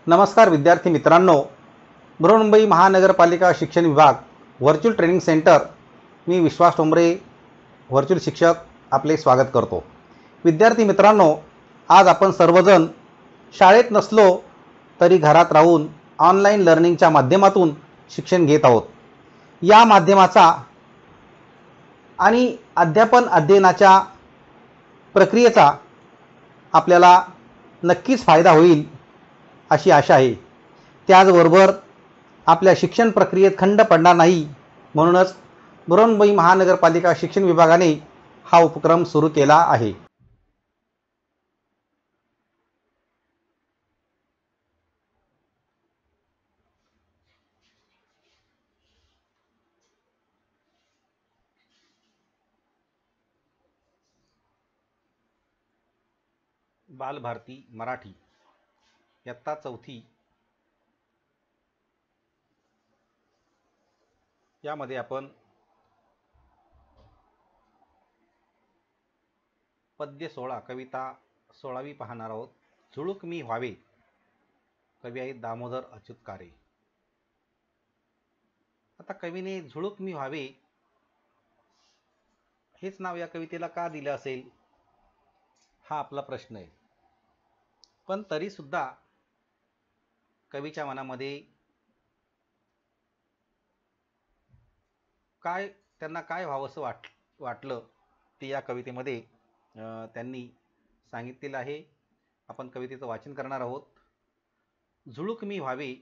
नमस्कार विद्यार्थी मित्रांनो, बृहन्मुंबई महानगरपालिका शिक्षण विभाग व्हर्च्युअल ट्रेनिंग सेंटर, मी विश्वास टोंबरे व्हर्च्युअल शिक्षक आपले स्वागत करतो। विद्यार्थी मित्रांनो, आज आपण सर्वजण शाळेत नसलो तरी घरात राहून ऑनलाईन लर्निंगच्या माध्यमातून शिक्षण घेत आहोत। या माध्यमाचा आणि अध्यापन अध्ययनाच्या प्रक्रियेचा आपल्याला नक्कीच फायदा होईल अशी आशा आहे। त्याचबरोबर आपल्या शिक्षण प्रक्रियेत खंड पडणार नाही, म्हणूनच बृहन्मुंबई महानगरपालिका शिक्षण विभागाने हा उपक्रम सुरू केला आहे। बालभारती मराठी इयत्ता 4थी यामध्ये आपण पद्य 16 कविता 16वी पाहणार आहोत। झुळूक मी व्हावे, कवी आहेत दामोदर अच्युत कारे। आता कवीने झुळूक मी व्हावे हेच नाव या कवितेला का दिले असेल, हा आपला प्रश्न आहे। पण तरी सुद्धा कवीच्या मनामध्ये त्यांना काय व्हावंसं वाटलं ते या कवितेमध्ये त्यांनी सांगितलेलं आहे। आपण कवितेचं वाचन करणार आहोत। झुळूक मी व्हावे,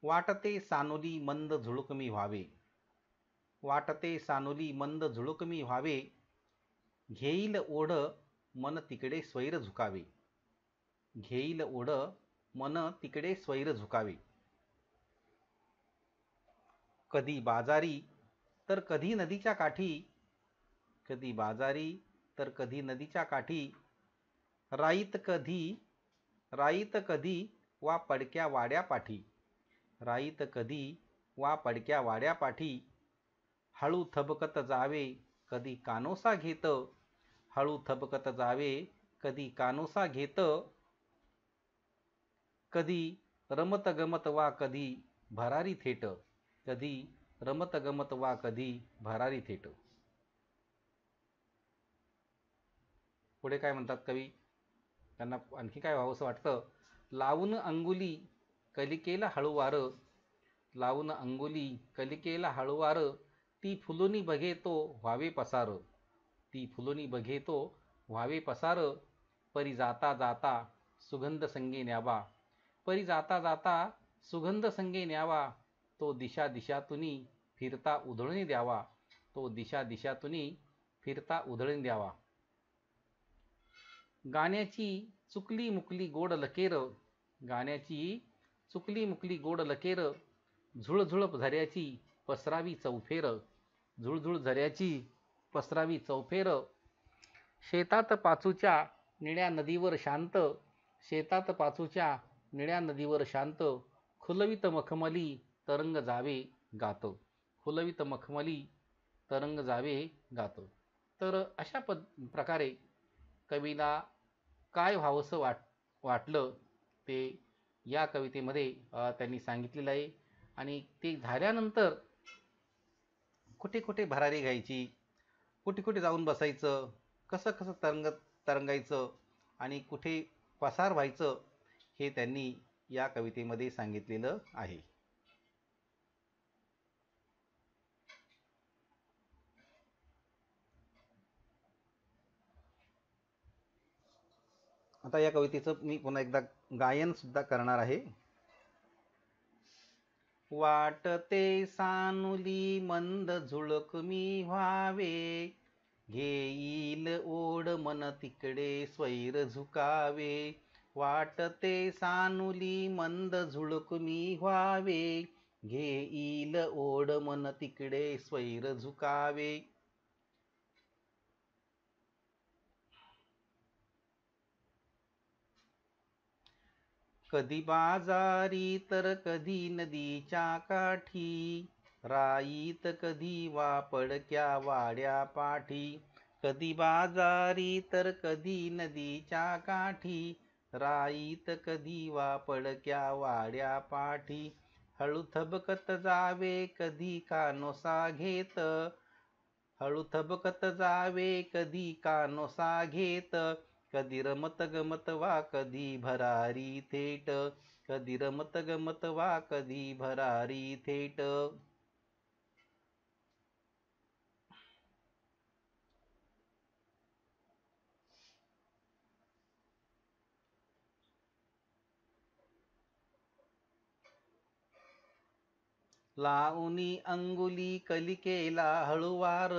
वाटते सानुली मंद झुळूक मी व्हावे, वाटते सानुली मंद झुळूक मी व्हावे, घेईल ओढ मन तिकडे स्वैर झुकावे, घेईल ओढ मन तिकडे स्वैर झुकावे, कधी बाजारी तर कधी नदीच्या काठी, कधी बाजारी तर कधी नदीच्या काठी, राईत कधी वा पडक्या वाड्यापाठी, राईत कधी वा पडक्या वाड्यापाठी, हळू थबकत जावे कधी कानोसा घेत, हळू थबकत जावे कधी कानोसा घेत, कधी रमत गमत वा कधी भरारी थेट, कधी रमत गमत वा कधी भरारी थेट। पुढे काय म्हणतात कवी, त्यांना आणखी काय व्हावंसं वाटतं। लावून अंगुली कलिकेला हळूवार, लावून अंगुली कलिकेला हळूवार, ती फुलुनी बघे तो व्हावे पसार, ती फुलुनी बघे तो व्हावे पसार, परी जाता जाता सुगंध संगे न्यावा, परी जाता जाता सुगंध संगे न्यावा, तो दिशा दिशातुनी फिरता उधळून द्यावा, तो दिशा दिशातुनी फिरता उधळून द्यावा। गाण्याची चुकली मुकली गोड लकेर, गाण्याची चुकली मुकली गोड लकेर, झुळझुळ झऱ्याची पसरावी चौफेर, झुळझुळ झऱ्याची पसरावी चौफेर, शेतात पाचूच्या निळ्या नदीवर शांत, शेतात पाचूच्या निळ्या नदीवर शांत, खुलवित मखमली तरंग जावे गात, खुलवित मखमली तरंग जावे गात। तर अशा प्रकारे कवीला काय व्हावंसं वाटलं ते या कवितेमध्ये त्यांनी सांगितलेलं आहे। आणि ते झाल्यानंतर कुठे कुठे भरारी घ्यायची, कुठे कुठे जाऊन बसायचं, कसं कसं तरंगायचं आणि कुठे पसार व्हायचं हे त्यांनी या कवितेमध्ये सांगितलेलं आहे। आता या कवितेचं मी पुन्हा एकदा गायन सुद्धा करणार आहे। वाटते सानुली मंद झुळक मी व्हावे, घेईल ओढ मन तिकडे स्वैर झुकावे, वाटते सानुली मंद झुळक मी व्हावे, घेईल ओढ मन तिकडे स्वैर झुकावे, कधी बाजारी तर कधी नदीच्या काठी, राईत कधी वा पडक्या वाड्या पाठी, कधी बाजारी तर कधी नदीच्या काठी, राईत कधी वा पडक्या वाड्या पाठी, हळू थबकत जावे कधी कानोसा घेत, हळू थबकत जावे कधी कानोसा घेत, कधी रमत गमत वा कधी भरारी थेट, कधी रमत गमत वा कधी भरारी थेट. लावूनी अंगुली कलिकेला हळुवार,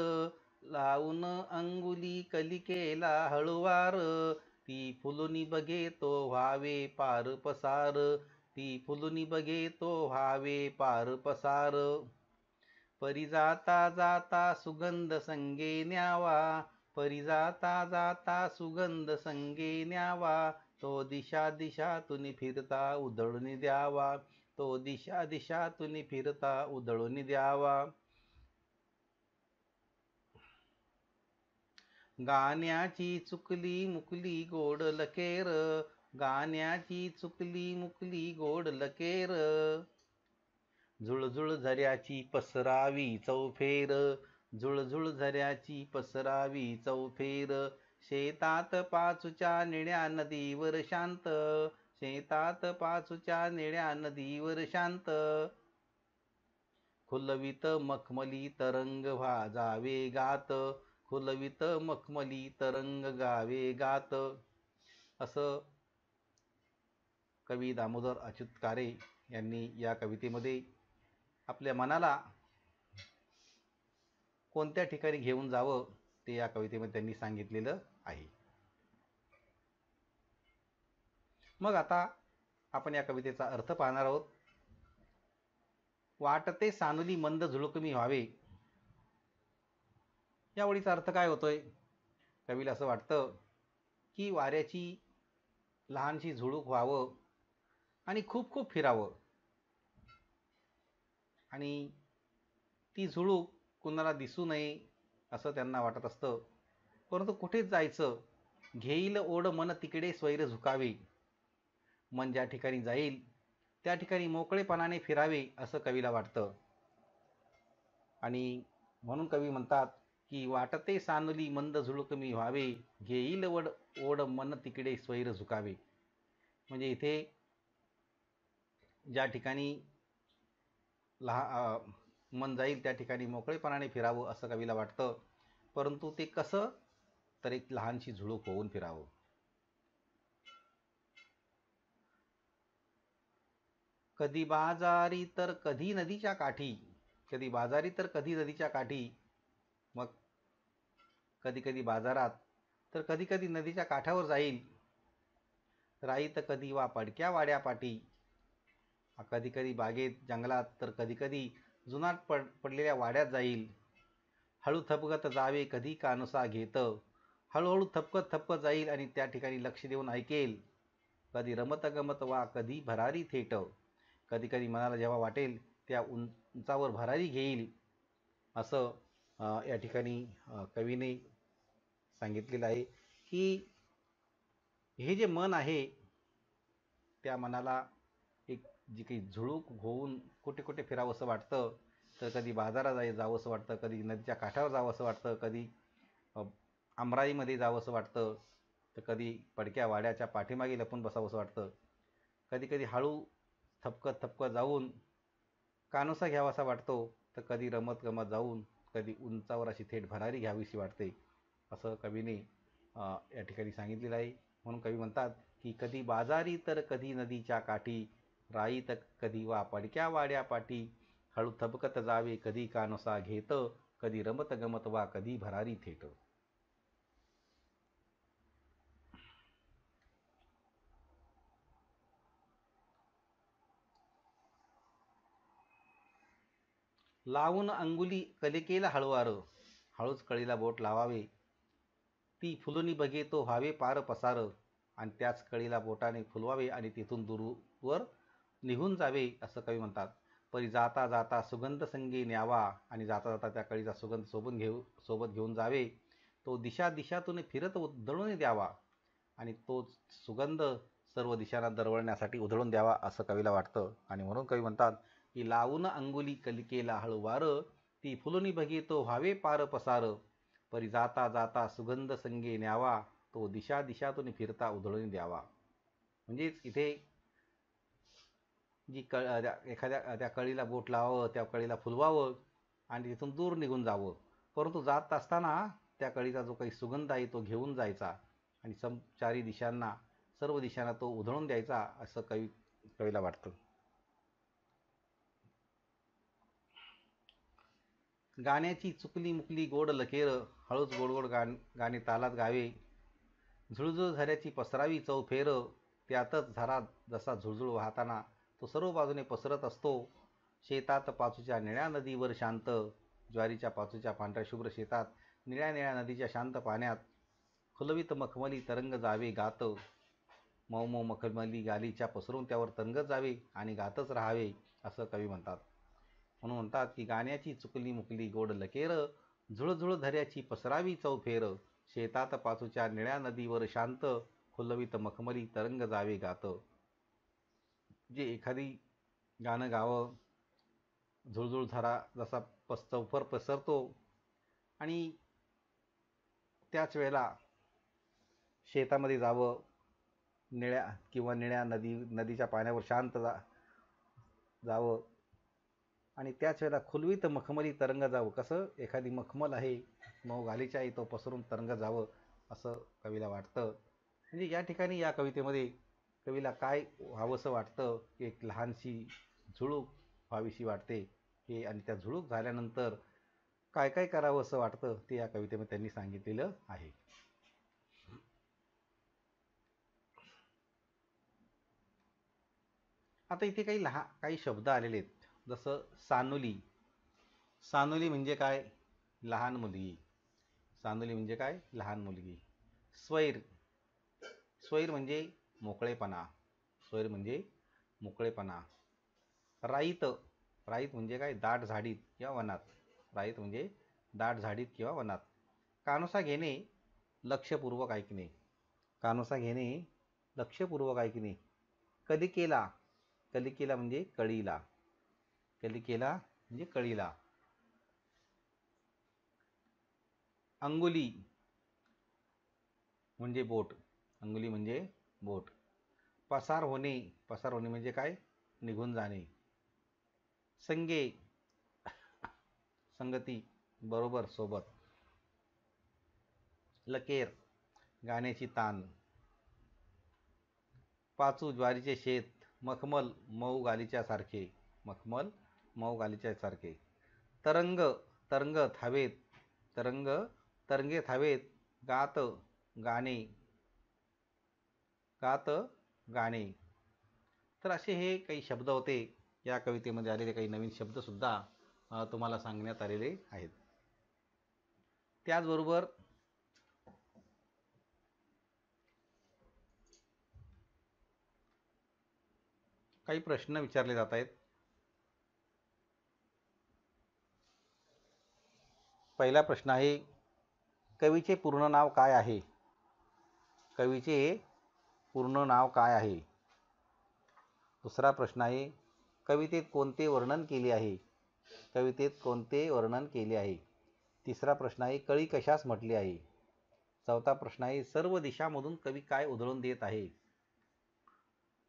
लावून अंगुली कलिकेला हळुवार, ती फुलुनी बघे तो व्हावे पार पसार, ती फुलुनी बघे तो व्हावे पार पसार. परी जाता जाता सुगंध संगे न्यावा, परी जाता जाता सुगंध संगे न्यावा, तो दिशा दिशातून फिरता उधळून द्यावा, तो दिशा दिशातून फिरता उधळून द्यावा. गाण्याची चुकली मुकली गोड लकेर, गाण्याची चुकली मुकली गोड लकेर, झुळझुळ झऱ्याची पसरावी चौफेर, झुळझुळ झऱ्याची पसरावी चौफेर. शेतात पाचूच्या निळ्या नदीवर शांत, शेतात पाचूच्या निळ्या नदीवर शांत, खुलवीत मखमली तरंग वाजावे गात, खुलवीत मखमली तरंग गावे गात. असं कवी दामोदर अच्युत कारे यांनी या कवितेमध्ये आपल्या मनाला कोणत्या ठिकाणी घेऊन जावं ते या कवितेमध्ये त्यांनी सांगितलेलं आहे. मग आता आपण या कवितेचा अर्थ पाहणार आहोत. वाटते सानुली मंद झुळुकमी व्हावे, या ओळीचा अर्थ काय होतोय? कवीला असं वाटतं की वाऱ्याची लहानशी झुळूक व्हावं आणि खूप खूप फिरावं, आणि ती झुळूक कुणाला दिसू नये असं त्यांना वाटत असतं. परंतु कुठेच जायचं, घेईल ओढ मन तिकडे स्वैर झुकावे, मन ज्या ठिकाणी जाईल त्या ठिकाणी मोकळेपणाने फिरावे असं कवीला वाटतं. आणि म्हणून कवी म्हणतात की वाटते सानुली मंद झुळुकमी व्हावे, घेईल ओढ मन तिकडे स्वैर झुकावे. म्हणजे इथे ज्या ठिकाणी मन जाईल त्या ठिकाणी मोकळेपणाने फिरावं असं कवीला वाटतं. परंतु ते कसं? तर एक लहानशी झुळूक होऊन फिरावं. कधी बाजारी तर कधी नदीच्या काठी, कधी बाजारी तर कधी नदीच्या काठी, मग कधी कधी बाजारात तर कधी कधी नदीच्या काठावर जाईल. राईत कधी वा पडक्या वाड्यापाठी, कधी कधी बागेत जंगलात तर कधी कधी जुनाट पडलेल्या वाड्यात जाईल. हळू थपकत जावे कधी कानुसा घेत, हळूहळू थपकत थपकत जाईल आणि त्या ठिकाणी लक्ष देऊन ऐकेल. कधी रमत गमत वा कधी भरारी थेट, कधी कधी मनाला जेव्हा वाटेल त्या उंचावर भरारी घेईल असं या ठिकाणी कवीने सांगितलेलं आहे. की हे जे मन आहे त्या मनाला एक जी काही झुळूक होऊन कुठे कुठे फिरावं असं वाटतं. तर कधी बाजारात जावं असं वाटतं, कधी नदीच्या काठावर जावं असं वाटतं, कधी आमराईमध्ये जावं असं वाटतं, तर कधी पडक्या वाड्याच्या पाठीमागे लपून बसावं असं वाटतं. कधी कधी हळू थपकत थपकत जाऊन कानोसा घ्यावासा वाटतो, तर कधी रमत गमत जाऊन कधी उंचावर अशी थेट भरारी घ्यावीशी वाटते असं कवीने या ठिकाणी सांगितलेलं आहे. म्हणून कवी म्हणतात की कधी बाजारी तर कधी नदीच्या काठी, राईत कधी वा पडक्या वाड्यापाठी, हळू थपकत जावे कधी कानोसा घेत, कधी रमत गमत वा कधी भरारी थेट. लावून अंगुली कलिकेला हळुवार, हळूच कळीला बोट लावावे, ती फुलुनी बघे तो व्हावे पार पसार, आणि त्याच कळीला बोटाने फुलवावे आणि तिथून दूरवर निघून जावे असं कवी म्हणतात. परी जाता जाता सुगंध संगी न्यावा, आणि जाता जाता त्या कळीचा सुगंध सोबत घेऊन जावे, तो दिशा दिशातून फिरत उधळून द्यावा, आणि तो सुगंध सर्व दिशांना दरवळण्यासाठी उधळून द्यावा असं कवीला वाटतं. आणि म्हणून कवी म्हणतात की लावून अंगुली कलिकेला हळूवार, ती फुलुनी बघितो व्हावे पार पसार, परी जाता जाता सुगंध संगे न्यावा, तो दिशा दिशातून फिरता उधळून द्यावा. म्हणजेच इथे जी एखाद्या त्या कळीला बोट लावावं, त्या कळीला फुलवावं आणि तिथून दूर निघून जावं, परंतु जात असताना त्या कळीचा जो काही सुगंध आहे तो घेऊन जायचा आणि चारी दिशांना सर्व दिशांना तो उधळून द्यायचा असं कवीला वाटतं. गाण्याची चुकली मुकली गोड लकेर, हळूच गोडगोड गाणे तालात गावे, झुळझुळ झऱ्याची पसरावी चौफेर, त्यातच झरा जसा झुळझुळ वाहताना तो सर्व बाजूने पसरत असतो. शेतात पाचूच्या निळ्या नदीवर शांत, ज्वारीच्या पाचूच्या पांढऱ्या शुभ्र शेतात निळ्या निळ्या नदीच्या शांत पाण्यात खुलवीत मखमली तरंग जावे गात, मऊ मऊ मखमली गालीच्या पसरून त्यावर तरंगत जावे आणि गातच राहावे असं कवी म्हणतात. म्हणून म्हणतात की गाण्याची चुकली मुकली गोड लकेर, झुळझुळ झऱ्याची पसरावी चौफेर, शेतात पाचूच्या निळ्या नदीवर शांत, खुलवीत मखमली तरंग जावे गात. जे एखादी गाणं गावं, झुळझुळ झरा जसा चौफर पसरतो आणि त्याच वेळेला शेतामध्ये जावं, निळ्या नदीच्या पाण्यावर शांत जावं आणि त्याच वेळेला खुलवीत मखमली तरंग जावं. कसं एखादी मखमल आहे, मऊ गालीचा आहे, तो पसरून तरंग जावं असं कवीला वाटतं. म्हणजे या ठिकाणी या कवितेमध्ये कवीला काय व्हावंसं वाटतं, एक लहानशी झुळूक व्हावीशी वाटते हे, आणि त्या झुळूक झाल्यानंतर काय काय करावं असं वाटतं ते या कवितेमध्ये त्यांनी सांगितलेलं आहे. आता इथे काही शब्द आलेले आहेत. जसं सानुली. सानुली म्हणजे काय? लहान मुलगी. सानुली म्हणजे काय? लहान मुलगी. स्वैर. स्वैर म्हणजे मोकळेपणा. स्वैर म्हणजे मोकळेपणा. राईत. राईत म्हणजे काय? दाट झाडीत किंवा वनात. राईत म्हणजे दाट झाडीत किंवा वनात. कानोसा घेणे, लक्षपूर्वक ऐकणे. कानोसा घेणे, लक्षपूर्वक ऐकणे. कलिकेला. कलिकेला म्हणजे कळीला. कलिकेला म्हणजे कळीला. अंगुली म्हणजे बोट. अंगुली म्हणजे बोट. पसार होणे. पसार होणे म्हणजे काय? निघून जाणे. संगे, संगती, बरोबर, सोबत. लकेर, गाण्याची तान. पाचू, ज्वारीचे शेत. मखमल, मऊ गालीच्या सारखे. मखमल, मऊ गालीच्या सारखे. तरंग, तरंगत हवेत. तरंग, तरंगेत हवेत. गात, गाणे. गात, गाणे. तर असे हे काही शब्द होते. या कवितेमध्ये आलेले काही नवीन शब्दसुद्धा तुम्हाला सांगण्यात आलेले आहेत. त्याचबरोबर काही प्रश्न विचारले जात आहेत. पहिला प्रश्न आहे, कवीचे पूर्ण नाव काय आहे? कवीचे पूर्ण नाव काय आहे? दुसरा प्रश्न आहे, कवितेत कोणते वर्णन केले आहे? कवितेत कोणते वर्णन केले आहे? तिसरा प्रश्न आहे, कळी कशास म्हटले आहे? चौथा प्रश्न आहे, सर्व दिशामधून कवी काय उधळून देत आहे?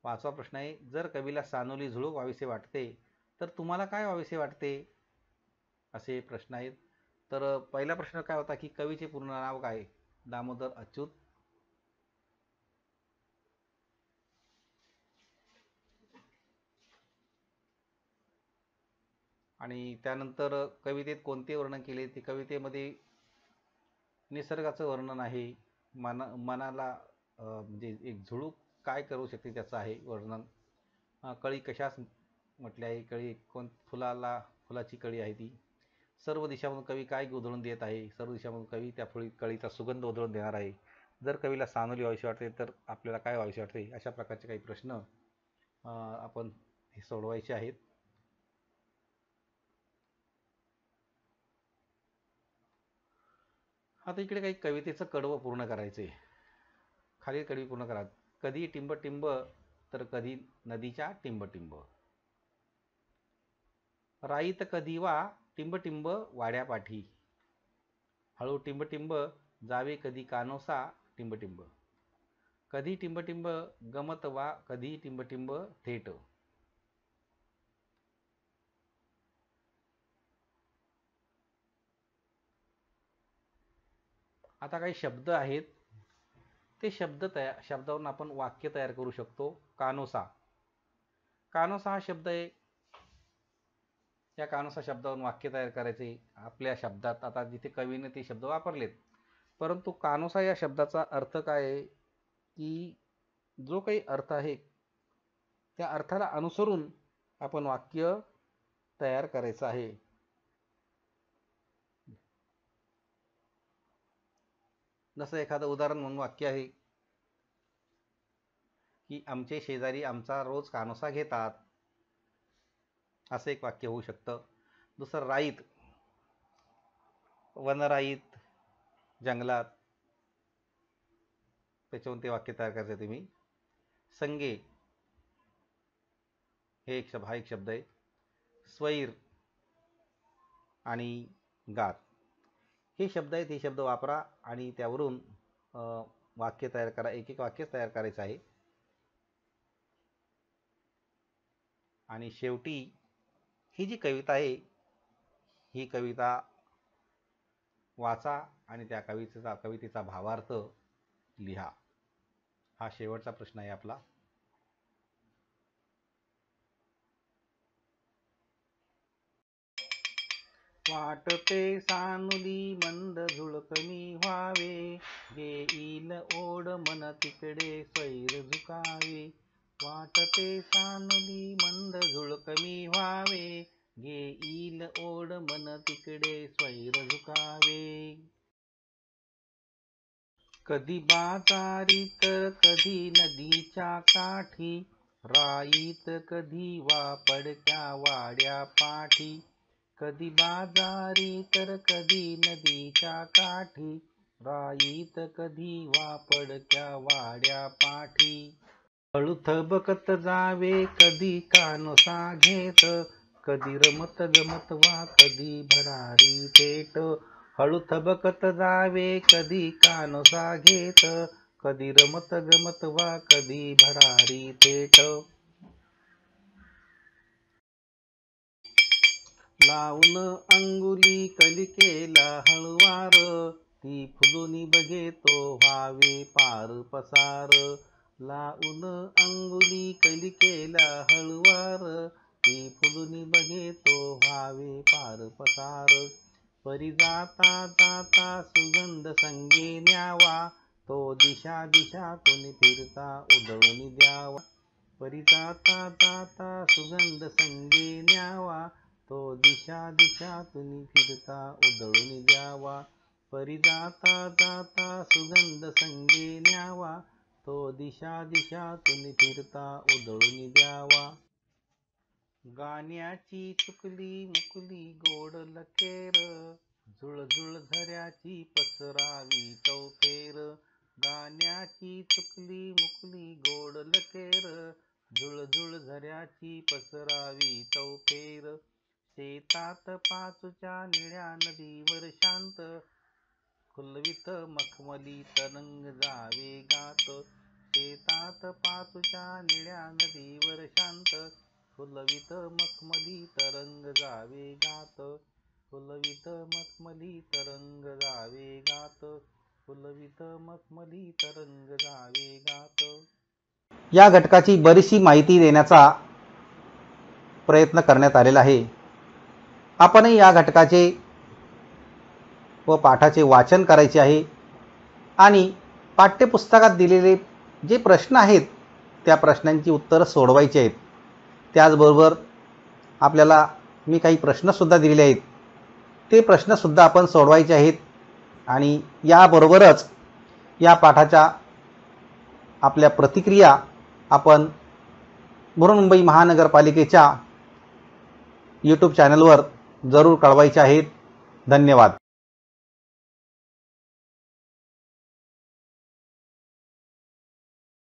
पाचवा प्रश्न आहे, जर कवीला सानुली झुळूक व्हावीसे वाटते तर तुम्हाला काय व्हावीसे वाटते? असे प्रश्न आहेत. तर पहिला प्रश्न काय होता की कवीचे पूर्ण नाव काय? दामोदर अच्युत. आणि त्यानंतर कवितेत कोणते वर्णन केले? ते कवितेमध्ये निसर्गाचं वर्णन आहे. मनाला म्हणजे एक झुळूक काय करू शकते त्याचं आहे वर्णन. कळी कशास म्हटले आहे? कळी फुलाची कळी आहे ती. सर्व दिशामधून कवी काय उधळून देत आहे? सर्व दिशामधून कवी त्या कळीचा सुगंध उधळून देणार आहे. जर कवीला सानुली व्हावीशी वाटते तर आपल्याला काय व्हावीशी वाटते? अशा प्रकारचे काही प्रश्न आपण हे सोडवायचे आहेत. आता इकडे काही कवितेचं कडवं पूर्ण करायचं आहे. खालील कडवी पूर्ण करा. कधी टिंबटिंब तर कधी नदीच्या टिंबटिंब. राईत कधी वा टिंबटिंब वाड्यापाठी. हळू टिंबटिंब जावे कधी कानोसा टिंबटिंब. कधी टिंबटिंब गमत वा कधी टिंबटिंब थेट. आता काही शब्द आहेत, ते शब्दावरून आपण वाक्य तयार करू शकतो. कानोसा. कानोसा हा शब्द आहे. या कानोसा शब्दावरून वाक्य तयार करायचे आपल्या शब्दात. आता जिथे कवीने ते शब्द वापरलेत, परंतु कानोसा या शब्दाचा अर्थ काय आहे की जो काही अर्थ आहे त्या अर्थाला अनुसरून आपण वाक्य तयार करायचं आहे. जसं एखादं उदाहरण म्हणून वाक्य आहे की आमचे शेजारी आमचा रोज कानोसा घेतात, असं एक वाक्य होऊ शकतं. दुसरं राईत, वनराईत, जंगलात, त्याच्यावरून ते वाक्य तयार करायचं तुम्ही. संगे हे हा एक शब्द आहे. स्वैर आणि गात हे शब्द आहेत. हे शब्द वापरा आणि त्यावरून वाक्य तयार करा. एक एक वाक्य तयार करायचं आहे. आणि शेवटी ही जी कविता आहे, ही कविता वाचा आणि त्या कवितेचा भावार्थ लिहा. हा शेवटचा प्रश्न आहे आपला. वाटते सानुली मंद झुळकणी व्हावे, घेईल ओढ मन तिकडे स्वैर झुकावे. वाटते सानुली मंद झुळकणी व्हावे, घेईल ओढ मन तिकडे स्वैर झुकावे. कधी बाजारी तर कधी नदीच्या काठी, राईत कधी वा पडक्या वाड्या पाठी. कधी बाजारी तर कधी नदीच्या काठी, राईत कधी वा पडक्या वाड्या पाठी. हळू थबकत जावे कधी कानोसा घेत, कधी रमत गमत वा कधी भरारी थेट. हळू थबकत जावे कधी कानोसा घेत, कधी रमत गमत वा कधी भरारी थेट. लावून अंगुली कलिकेला हळुवार, ती फुलुनी बघे तो व्हावे पार पसार. लावून अंगुली कलिकेला हळुवार, ती फुलुनी बघे तो व्हावे पार पसार. परी जाता जाता सुगंध संगे न्यावा, तो दिशा दिशातून फिरता उधळून द्यावा. परी जाता जाता सुगंध संगे न्यावा, तो दिशा दिशातून फिरता उधळून द्यावा. परी जाता जाता सुगंध संगे न्यावा, तो दिशा दिशातून फिरता उधळून द्यावा. गाण्याची चुकली मुकली गोड लकेर, झुळझुळ झऱ्याची पसरावी चौफेर. गाण्याची चुकली मुकली गोड लकेर, झुळझुळ झऱ्याची पसरावी चौफेर. शेतात पाचूच्या निळ्या नदीवर शांत, खुलवीत मखमली तरंग जावे गात. शेतात पाचूच्या निळ्या नदीवर शांत, खुलवीत मखमली तरंग जावे गात. खुलवीत मखमली तरंग जावे गात. खुलवीत मखमली तरंग जावे गात. या घटकाची बरीचशी माहिती देण्याचा प्रयत्न करण्यात आलेला आहे. आपणही या घटकाचे व पाठाचे वाचन करायचे आहे आणि पाठ्यपुस्तकात दिलेले जे प्रश्न आहेत त्या प्रश्नांची उत्तरं सोडवायची आहेत. त्याचबरोबर आपल्याला मी काही प्रश्नसुद्धा दिलेले आहेत, ते प्रश्नसुद्धा आपण सोडवायचे आहेत. आणि याबरोबरच या पाठाच्या आपल्या प्रतिक्रिया आपण बृहन्मुंबई महानगरपालिकेच्या यूट्यूब चॅनलवर जरूर कळवायच्या आहेत. धन्यवाद.